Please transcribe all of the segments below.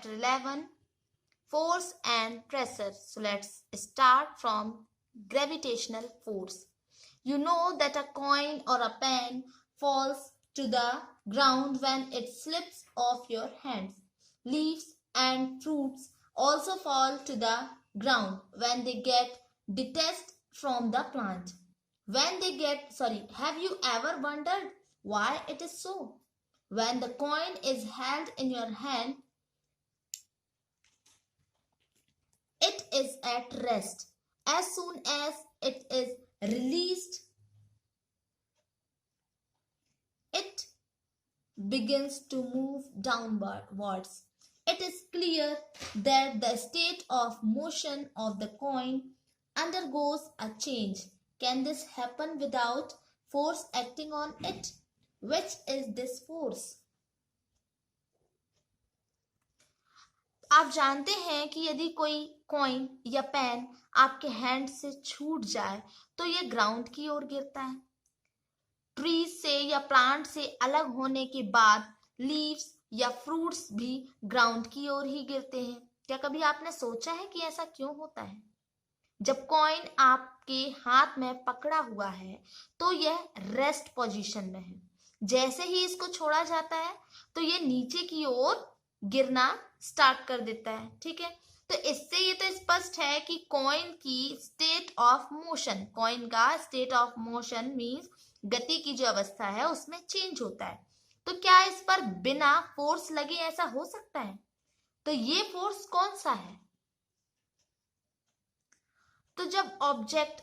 chapter 11, force and pressure. So let's start from gravitational force. You know that a coin or a pen falls to the ground when it slips off your hands. Leaves and fruits also fall to the ground when they get detached from the plant. Have you ever wondered why it is so? When the coin is held in your hand, it is at rest. As soon as it is released, it begins to move downwards. It is clear that the state of motion of the coin undergoes a change. Can this happen without force acting on it? Which is this force? आप जानते हैं कि यदि कोई coin या pen आपके hand से छूट जाए तो यह ग्राउंड की ओर गिरता है। ट्रीज से या प्लांट से अलग होने के बाद लीव्स या फ्रूट्स भी ग्राउंड की ओर ही गिरते हैं। क्या कभी आपने सोचा है कि ऐसा क्यों होता है? जब कॉइन आपके हाथ में पकड़ा हुआ है तो यह रेस्ट पोजीशन में है। जैसे ही इसको छोड़ा जाता है तो यह नीचे की ओर गिरना स्टार्ट कर देता है। ठीक है, तो इससे ये तो स्पष्ट है कि कॉइन की स्टेट ऑफ मोशन, कॉइन का स्टेट ऑफ मोशन मींस गति की जो अवस्था है उसमें चेंज होता है। तो क्या इस पर बिना फोर्स लगे ऐसा हो सकता है? तो ये फोर्स कौन सा है? तो जब ऑब्जेक्ट्स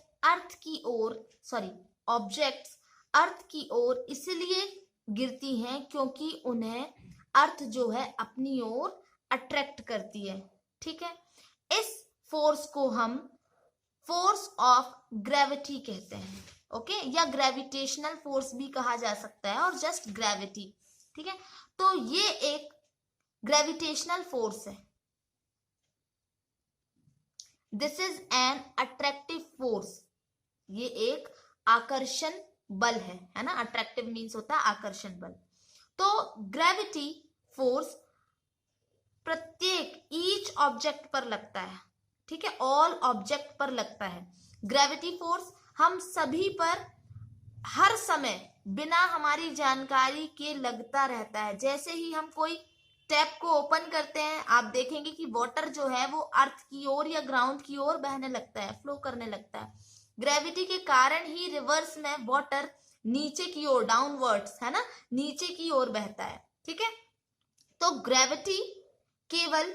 अर्थ की ओर इसलिए गिरती हैं क्योंकि उन्हें अर्थ जो है अपनी ओर अट्रैक्ट करती है। ठीक है, इस फोर्स को हम फोर्स ऑफ ग्रेविटी कहते हैं। ओके, या ग्रेविटेशनल फोर्स भी कहा जा सकता है और जस्ट ग्रेविटी। ठीक है, तो ये एक ग्रेविटेशनल फोर्स है। This is an attractive force. ये एक आकर्षण बल है ना। अट्रैक्टिव मीन्स होता है आकर्षण बल। तो ग्रेविटी फोर्स प्रत्येक ईच ऑब्जेक्ट पर लगता है। ठीक है, ऑल ऑब्जेक्ट पर लगता है। ग्रेविटी फोर्स हम सभी पर हर समय बिना हमारी जानकारी के लगता रहता है। जैसे ही हम कोई टैप को ओपन करते हैं आप देखेंगे कि वाटर जो है वो अर्थ की ओर या ग्राउंड की ओर बहने लगता है, फ्लो करने लगता है। ग्रेविटी के कारण ही रिवर्स में वाटर नीचे की ओर, डाउनवर्ड्स है ना, नीचे की ओर बहता है। ठीक है, तो ग्रेविटी केवल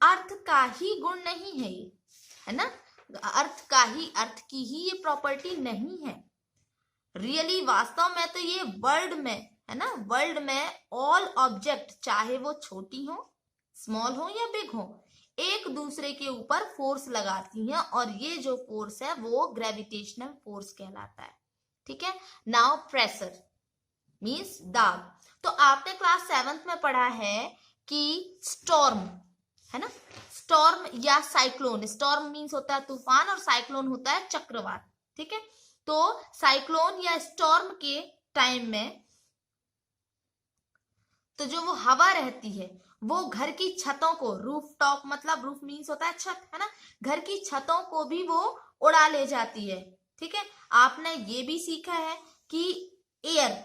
अर्थ का ही गुण नहीं है, ये है ना, अर्थ की ही ये प्रॉपर्टी नहीं है। रियली वास्तव में तो ये वर्ल्ड में है ना, वर्ल्ड में ऑल ऑब्जेक्ट चाहे वो छोटी हो, स्मॉल हो या बिग हो, एक दूसरे के ऊपर फोर्स लगाती हैं और ये जो फोर्स है वो ग्रेविटेशनल फोर्स कहलाता है। ठीक है, नाउ प्रेशर मीन्स दाब। तो आपने क्लास 7th में पढ़ा है कि स्टॉर्म है ना, स्टॉर्म या साइक्लोन। स्टॉर्म मीन्स होता है तूफान और साइक्लोन होता है चक्रवात। ठीक है, तो साइक्लोन या स्टॉर्म के टाइम में तो जो वो हवा रहती है वो घर की छतों को, रूफ टॉप मतलब रूफ मीन्स होता है छत है ना, घर की छतों को भी वो उड़ा ले जाती है। ठीक है, आपने ये भी सीखा है कि एयर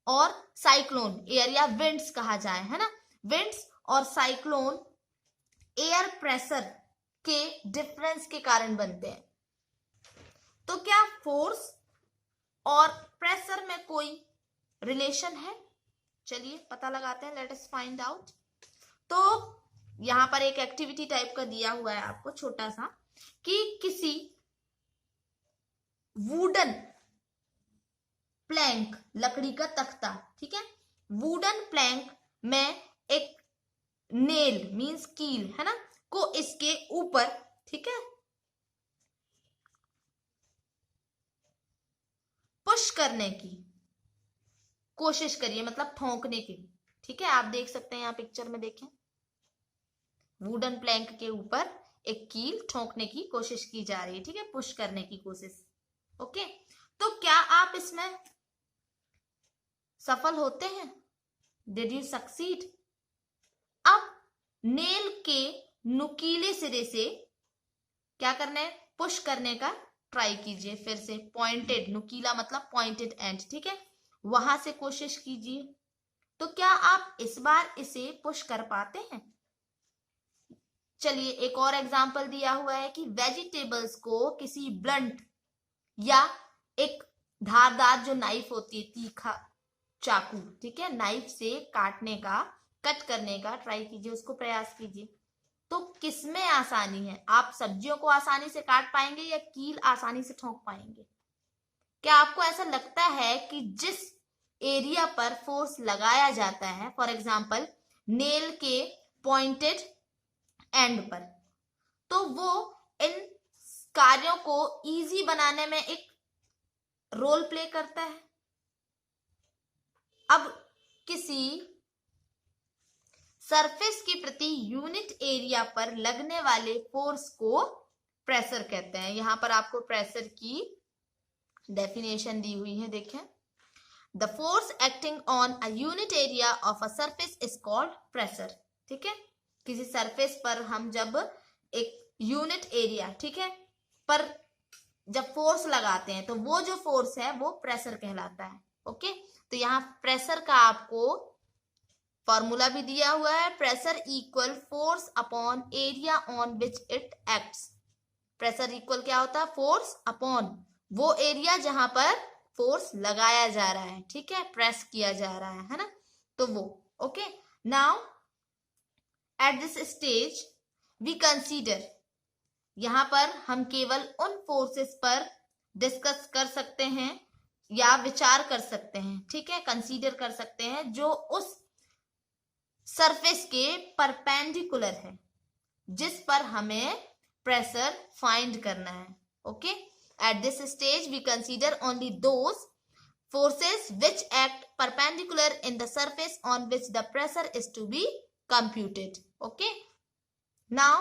और साइक्लोन, एयर या विंड्स कहा जाए है ना, विंड्स और साइक्लोन एयर प्रेशर के डिफरेंस के कारण बनते हैं। तो क्या फोर्स और प्रेशर में कोई रिलेशन है? चलिए पता लगाते हैं, लेट अस फाइंड आउट। तो यहां पर एक एक्टिविटी टाइप का दिया हुआ है आपको छोटा सा, कि किसी वुडन प्लैंक, लकड़ी का तख्ता, ठीक है, वुडन प्लैंक में एक नेल मींस कील है ना को इसके ऊपर, ठीक है, पुश करने की कोशिश करिए, मतलब ठोकने की। ठीक है, आप देख सकते हैं यहाँ पिक्चर में, देखें, वुडन प्लैंक के ऊपर एक कील ठोकने की कोशिश की जा रही है। ठीक है, पुश करने की कोशिश। ओके, तो क्या आप इसमें सफल होते हैं? Did you succeed? अब नेल के नुकीले सिरे से क्या करना है, पुश करने का ट्राई कीजिए। फिर से पॉइंटेड, नुकीला मतलब पॉइंटेड एंड, ठीक है, वहां से कोशिश कीजिए। तो क्या आप इस बार इसे पुश कर पाते हैं? चलिए एक और एग्जांपल दिया हुआ है कि वेजिटेबल्स को किसी ब्लंट या एक धारदार जो नाइफ होती है, तीखा चाकू, ठीक है, नाइफ से काटने का, कट करने का ट्राई कीजिए, उसको प्रयास कीजिए। तो किसमें आसानी है? आप सब्जियों को आसानी से काट पाएंगे या कील आसानी से ठोक पाएंगे? क्या आपको ऐसा लगता है कि जिस एरिया पर फोर्स लगाया जाता है, फॉर एग्जाम्पल नेल के पॉइंटेड एंड पर, तो वो इन कार्यों को इजी बनाने में एक रोल प्ले करता है? अब किसी सरफेस के प्रति यूनिट एरिया पर लगने वाले फोर्स को प्रेशर कहते हैं। यहां पर आपको प्रेशर की डेफिनेशन दी हुई है, देखें। The force acting on a unit area of a surface is called pressure, ठीक है। किसी सरफेस पर हम जब एक यूनिट एरिया, ठीक है, पर जब फोर्स लगाते हैं तो वो जो फोर्स है वो प्रेशर कहलाता है। ओके, तो यहाँ प्रेशर का आपको फॉर्मूला भी दिया हुआ है, pressure equal force upon area on which it acts. Pressure equal क्या होता है? फोर्स अपॉन वो एरिया जहां पर फोर्स लगाया जा रहा है, ठीक है, प्रेस किया जा रहा है ना, तो वो। Okay, now at this stage we consider, यहां पर हम केवल उन फोर्सेस पर डिस्कस कर सकते हैं या विचार कर सकते हैं, ठीक है, कंसीडर कर सकते हैं जो उस सरफेस के परपेंडिकुलर है जिस पर हमें प्रेशर फाइंड करना है। Okay, at this stage we consider only those forces which act perpendicular in the surface on which the pressure is to be computed. Okay, now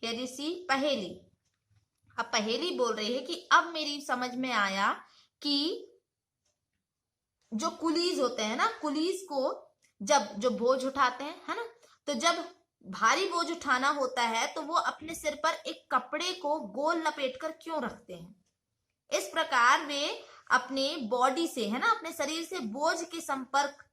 here you see पहेली। अब पहेली बोल रही है कि अब मेरी समझ में आया कि जो कुलीज होते हैं ना, कुलीज को जब जो बोझ उठाते हैं, है ना, तो जब भारी बोझ उठाना होता है तो वो अपने सिर पर एक कपड़े को गोल लपेटकर क्यों रखते हैं? इस प्रकार वे अपने बॉडी से, है ना, अपने शरीर से बोझ के संपर्क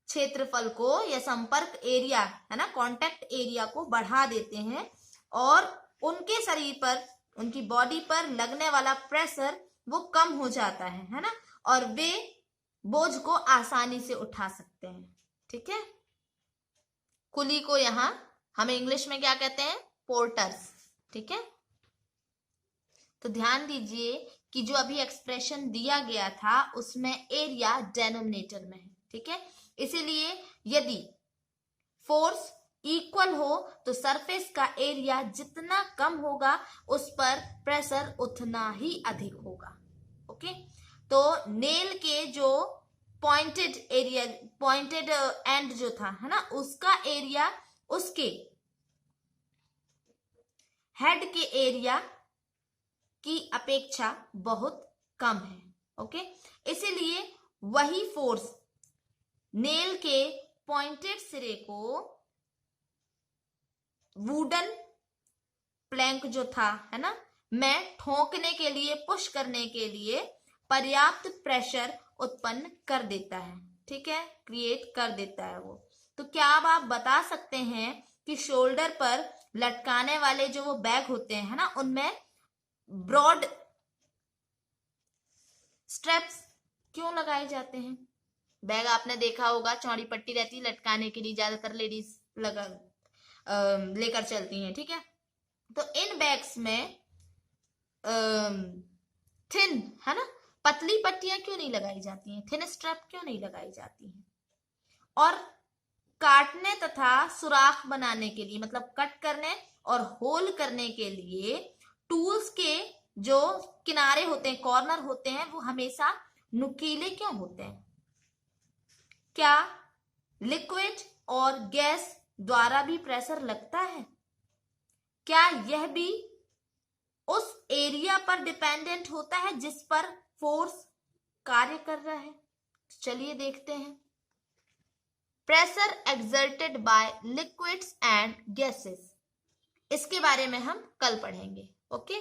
क्षेत्रफल को या संपर्क एरिया, है ना, कांटेक्ट एरिया को बढ़ा देते हैं और उनके शरीर पर, उनकी बॉडी पर लगने वाला प्रेशर वो कम हो जाता है ना, और वे बोझ को आसानी से उठा सकते हैं, ठीक है। कुली को यहां हम इंग्लिश में क्या कहते हैं? पोर्टर्स, ठीक है। तो ध्यान दीजिए कि जो अभी एक्सप्रेशन दिया गया था उसमें एरिया डेनोमिनेटर में है, ठीक है। इसीलिए यदि फोर्स इक्वल हो तो सरफेस का एरिया जितना कम होगा उस पर प्रेशर उतना ही अधिक होगा। ओके, तो नेल के जो पॉइंटेड एरिया, पॉइंटेड एंड जो था, है ना, उसका एरिया उसके हेड के एरिया की अपेक्षा बहुत कम है। ओके, इसीलिए वही फोर्स नेल के पॉइंटेड सिरे को वुडन प्लैंक जो था, है ना, में ठोकने के लिए, पुश करने के लिए पर्याप्त प्रेशर उत्पन्न कर देता है, ठीक है, क्रिएट कर देता है वो। तो क्या अब आप बता सकते हैं कि शोल्डर पर लटकाने वाले जो वो बैग होते हैं, है ना, उनमें ब्रॉड स्ट्रेप्स क्यों लगाए जाते हैं? बैग आपने देखा होगा, चौड़ी पट्टी रहती है लटकाने के लिए, ज्यादातर लेडीज लगा लेकर चलती हैं, ठीक है। तो इन बैग्स में थिन, है ना, पतली पट्टियां क्यों नहीं लगाई जाती हैं? थिन स्ट्रैप क्यों नहीं लगाई जाती हैं? और काटने तथा सुराख बनाने के लिए, मतलब कट करने और होल करने के लिए टूल्स के जो किनारे होते हैं, कॉर्नर होते हैं, वो हमेशा नुकीले क्यों होते हैं? क्या लिक्विड और गैस द्वारा भी प्रेशर लगता है? क्या यह भी उस एरिया पर डिपेंडेंट होता है जिस पर फोर्स कार्य कर रहा है? चलिए देखते हैं। Pressure exerted by liquids and gases, इसके बारे में हम कल पढ़ेंगे। ओके।